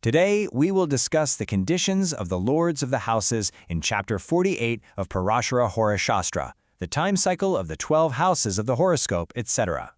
Today, we will discuss the conditions of the lords of the houses in Chapter 48 of Parashara Horashastra, the time cycle of the 12 houses of the horoscope, etc.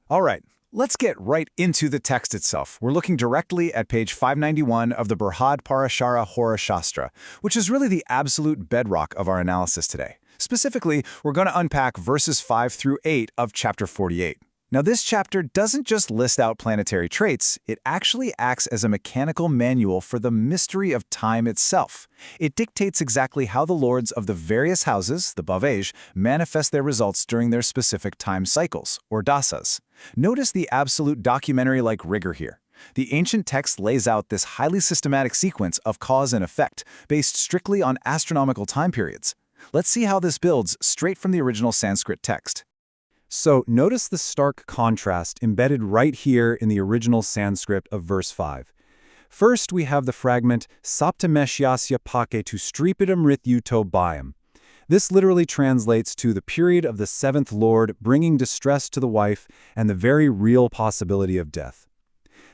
All right, let's get right into the text itself. We're looking directly at page 591 of the Bhagavad Parashara Horashastra, which is really the absolute bedrock of our analysis today. Specifically, we're going to unpack verses 5 through 8 of chapter 48. Now, this chapter doesn't just list out planetary traits, it actually acts as a mechanical manual for the mystery of time itself. It dictates exactly how the lords of the various houses, the Bhavej, manifest their results during their specific time cycles, or dasas. Notice the absolute documentary-like rigor here. The ancient text lays out this highly systematic sequence of cause and effect, based strictly on astronomical time periods. Let's see how this builds straight from the original Sanskrit text. So notice the stark contrast embedded right here in the original Sanskrit of verse 5. First, we have the fragment Saptameshyasya pake tu stripidam rityuto bhayam. This literally translates to the period of the seventh lord bringing distress to the wife and the very real possibility of death.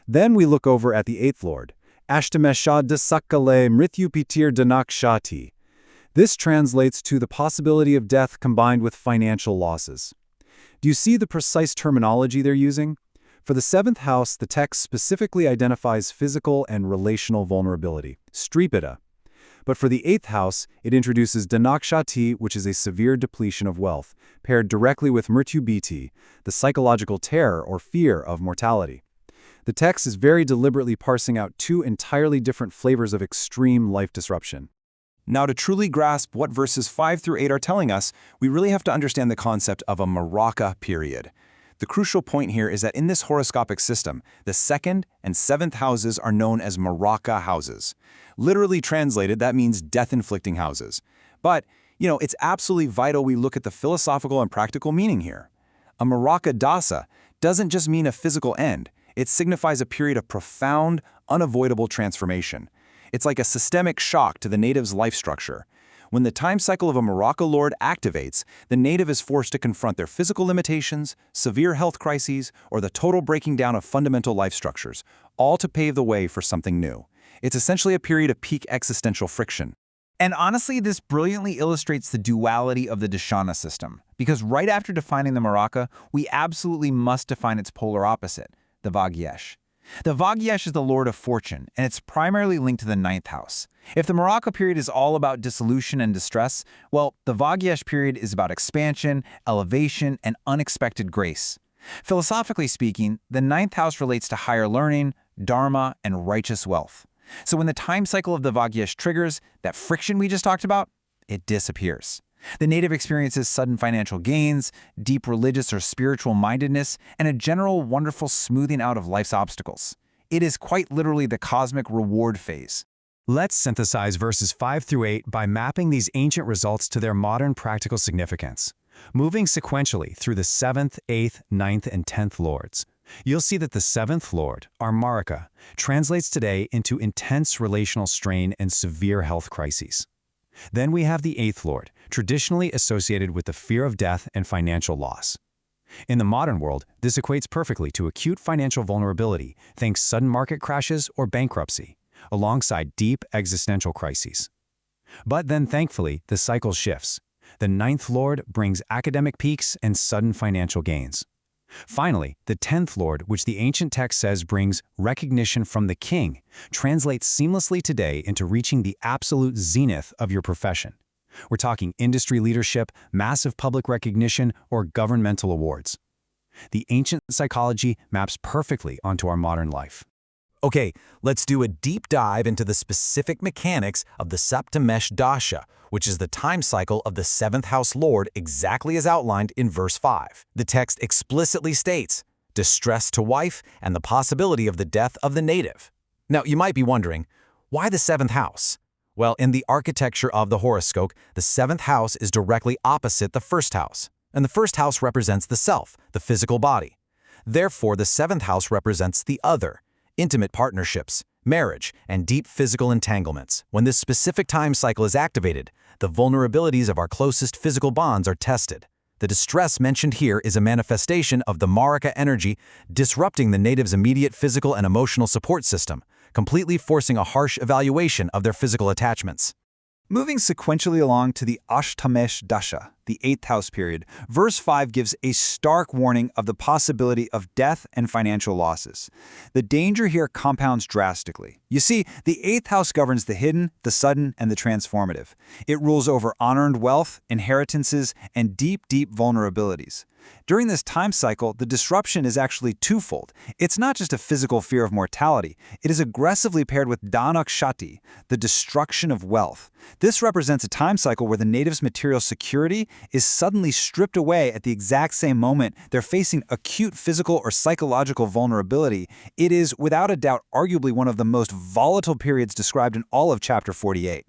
Then we look over at the eighth lord, Ashtameshad sakale mrityupitir danakshati. This translates to the possibility of death combined with financial losses. Do you see the precise terminology they're using? For the seventh house, the text specifically identifies physical and relational vulnerability, stripita. But for the eighth house, it introduces danakshati, which is a severe depletion of wealth, paired directly with mrityubhiti, the psychological terror or fear of mortality. The text is very deliberately parsing out two entirely different flavors of extreme life disruption. Now, to truly grasp what verses 5 through 8 are telling us, we really have to understand the concept of a Maraka period. The crucial point here is that in this horoscopic system, the second and seventh houses are known as Maraka houses. Literally translated, that means death-inflicting houses. But, it's absolutely vital we look at the philosophical and practical meaning here. A Maraka dasa doesn't just mean a physical end. It signifies a period of profound, unavoidable transformation. It's like a systemic shock to the native's life structure. When the time cycle of a Maraka lord activates, the native is forced to confront their physical limitations, severe health crises, or the total breaking down of fundamental life structures, all to pave the way for something new. It's essentially a period of peak existential friction. And honestly, this brilliantly illustrates the duality of the Dashana system, because right after defining the Maraka, we absolutely must define its polar opposite, the Vagyesh. The Vagyesh is the lord of fortune, and it's primarily linked to the ninth house. If the Maraka period is all about dissolution and distress, well, the Vagyesh period is about expansion, elevation, and unexpected grace. Philosophically speaking, the ninth house relates to higher learning, dharma, and righteous wealth. So when the time cycle of the Vagyesh triggers, that friction we just talked about, it disappears. The native experiences sudden financial gains, deep religious or spiritual mindedness, and a general wonderful smoothing out of life's obstacles. It is quite literally the cosmic reward phase. Let's synthesize verses 5 through 8 by mapping these ancient results to their modern practical significance. Moving sequentially through the 7th, 8th, 9th, and 10th lords, you'll see that the 7th lord, our Maraka, translates today into intense relational strain and severe health crises. Then we have the 8th lord, traditionally associated with the fear of death and financial loss. In the modern world, this equates perfectly to acute financial vulnerability, think sudden market crashes or bankruptcy, alongside deep existential crises. But then thankfully, the cycle shifts. The 9th lord brings academic peaks and sudden financial gains. Finally, the 10th lord, which the ancient text says brings recognition from the king, translates seamlessly today into reaching the absolute zenith of your profession. We're talking industry leadership, massive public recognition, or governmental awards. The ancient psychology maps perfectly onto our modern life. Okay, let's do a deep dive into the specific mechanics of the Saptamesh Dasha, which is the time cycle of the 7th house lord exactly as outlined in verse 5. The text explicitly states, distress to wife and the possibility of the death of the native. Now, you might be wondering, why the 7th house? Well, in the architecture of the horoscope, the 7th house is directly opposite the 1st house, and the 1st house represents the self, the physical body. Therefore, the 7th house represents the other, intimate partnerships, marriage, and deep physical entanglements. When this specific time cycle is activated, the vulnerabilities of our closest physical bonds are tested. The distress mentioned here is a manifestation of the Marika energy disrupting the native's immediate physical and emotional support system, completely forcing a harsh evaluation of their physical attachments. Moving sequentially along to the Ashtamesh Dasha, the 8th house period, verse 5 gives a stark warning of the possibility of death and financial losses. The danger here compounds drastically. You see, the 8th house governs the hidden, the sudden, and the transformative. It rules over unearned wealth, inheritances, and deep vulnerabilities. During this time cycle, the disruption is actually twofold. It's not just a physical fear of mortality. It is aggressively paired with Danakshati, the destruction of wealth. This represents a time cycle where the natives' material security is suddenly stripped away at the exact same moment they're facing acute physical or psychological vulnerability. It is, without a doubt, arguably one of the most volatile periods described in all of Chapter 48.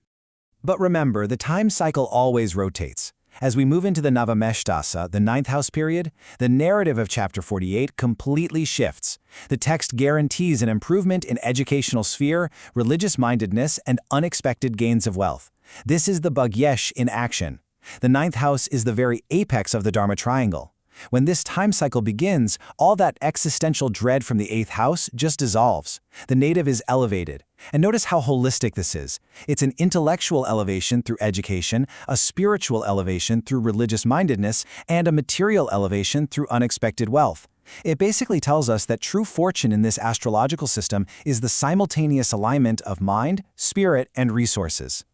But remember, the time cycle always rotates. As we move into the Navameshtasa, the 9th house period, the narrative of Chapter 48 completely shifts. The text guarantees an improvement in educational sphere, religious mindedness, and unexpected gains of wealth. This is the Bhagyesh in action. The 9th house is the very apex of the Dharma triangle. When this time cycle begins, all that existential dread from the 8th house just dissolves. The native is elevated. And notice how holistic this is. It's an intellectual elevation through education, a spiritual elevation through religious mindedness, and a material elevation through unexpected wealth. It basically tells us that true fortune in this astrological system is the simultaneous alignment of mind, spirit, and resources.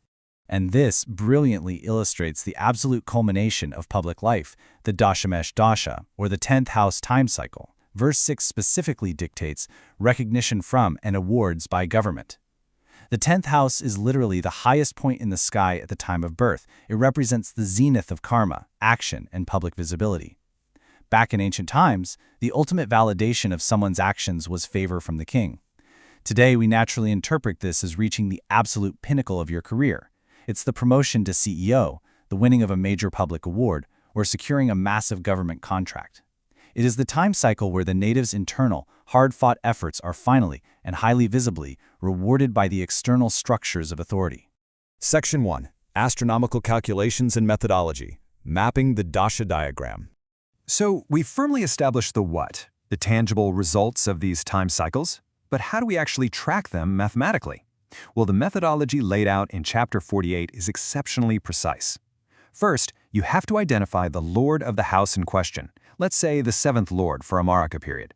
And this brilliantly illustrates the absolute culmination of public life, the Dashamesh Dasha, or the 10th house time cycle. Verse 6 specifically dictates recognition from and awards by government. The 10th house is literally the highest point in the sky at the time of birth. It represents the zenith of karma, action, and public visibility. Back in ancient times, the ultimate validation of someone's actions was favor from the king. Today, we naturally interpret this as reaching the absolute pinnacle of your career. It's the promotion to CEO, the winning of a major public award, or securing a massive government contract. It is the time cycle where the native's internal, hard-fought efforts are finally and highly visibly rewarded by the external structures of authority. Section 1. Astronomical Calculations and Methodology. Mapping the Dasha Diagram. So, we've firmly established the what, the tangible results of these time cycles, but how do we actually track them mathematically? Well, the methodology laid out in Chapter 48 is exceptionally precise. First, you have to identify the lord of the house in question, let's say the 7th lord for a Marika period.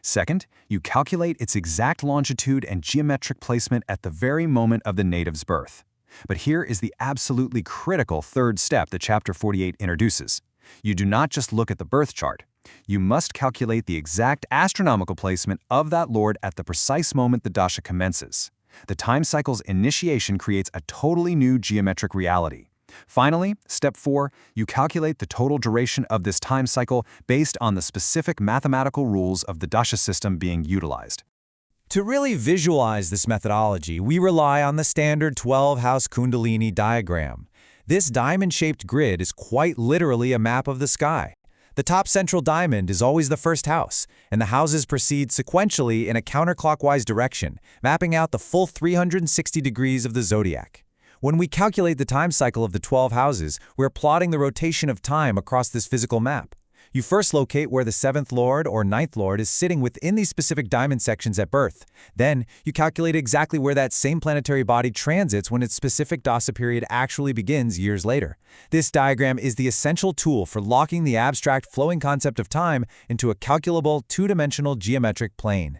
Second, you calculate its exact longitude and geometric placement at the very moment of the native's birth. But here is the absolutely critical third step that Chapter 48 introduces. You do not just look at the birth chart. You must calculate the exact astronomical placement of that lord at the precise moment the dasha commences. The time cycle's initiation creates a totally new geometric reality. Finally, step 4, you calculate the total duration of this time cycle based on the specific mathematical rules of the dasha system being utilized. To really visualize this methodology, we rely on the standard 12-house Kundalini diagram. This diamond-shaped grid is quite literally a map of the sky. The top central diamond is always the first house, and the houses proceed sequentially in a counterclockwise direction, mapping out the full 360 degrees of the zodiac. When we calculate the time cycle of the 12 houses, we're plotting the rotation of time across this physical map. You first locate where the 7th lord or 9th lord is sitting within these specific diamond sections at birth. Then, you calculate exactly where that same planetary body transits when its specific dasa period actually begins years later. This diagram is the essential tool for locking the abstract flowing concept of time into a calculable, two-dimensional geometric plane.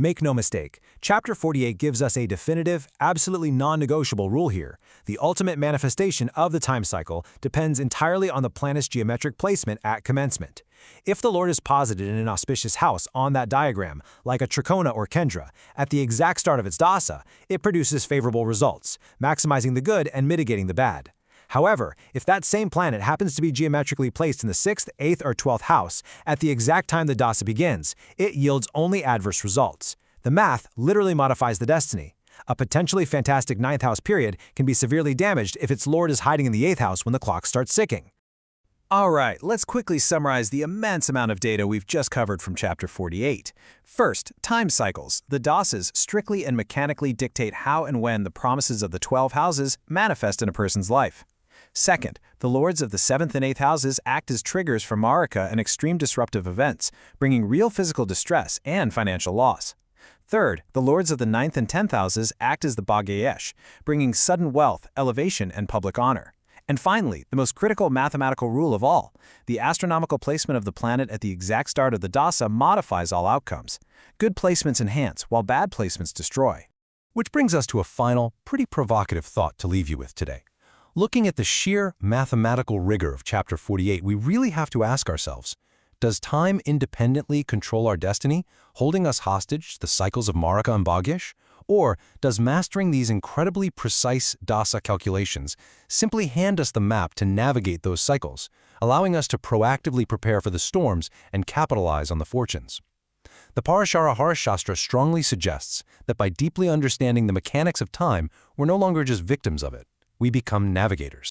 Make no mistake, Chapter 48 gives us a definitive, absolutely non-negotiable rule here. The ultimate manifestation of the time cycle depends entirely on the planet's geometric placement at commencement. If the Lord is posited in an auspicious house on that diagram, like a Trikona or Kendra, at the exact start of its dasa, it produces favorable results, maximizing the good and mitigating the bad. However, if that same planet happens to be geometrically placed in the 6th, 8th, or 12th house at the exact time the dasa begins, it yields only adverse results. The math literally modifies the destiny. A potentially fantastic 9th house period can be severely damaged if its lord is hiding in the 8th house when the clock starts ticking. All right, let's quickly summarize the immense amount of data we've just covered from Chapter 48. First, time cycles. The dasas strictly and mechanically dictate how and when the promises of the 12 houses manifest in a person's life. Second, the lords of the 7th and 8th houses act as triggers for marika and extreme disruptive events, bringing real physical distress and financial loss. Third, the lords of the 9th and 10th houses act as the Bhagavad, bringing sudden wealth, elevation, and public honor. And finally, the most critical mathematical rule of all, the astronomical placement of the planet at the exact start of the dasa modifies all outcomes. Good placements enhance, while bad placements destroy. Which brings us to a final, pretty provocative thought to leave you with today. Looking at the sheer mathematical rigor of Chapter 48, we really have to ask ourselves, does time independently control our destiny, holding us hostage to the cycles of Marika and Bhagyesh? Or does mastering these incredibly precise dasa calculations simply hand us the map to navigate those cycles, allowing us to proactively prepare for the storms and capitalize on the fortunes? The Parashara Shastra strongly suggests that by deeply understanding the mechanics of time, we're no longer just victims of it. We become navigators.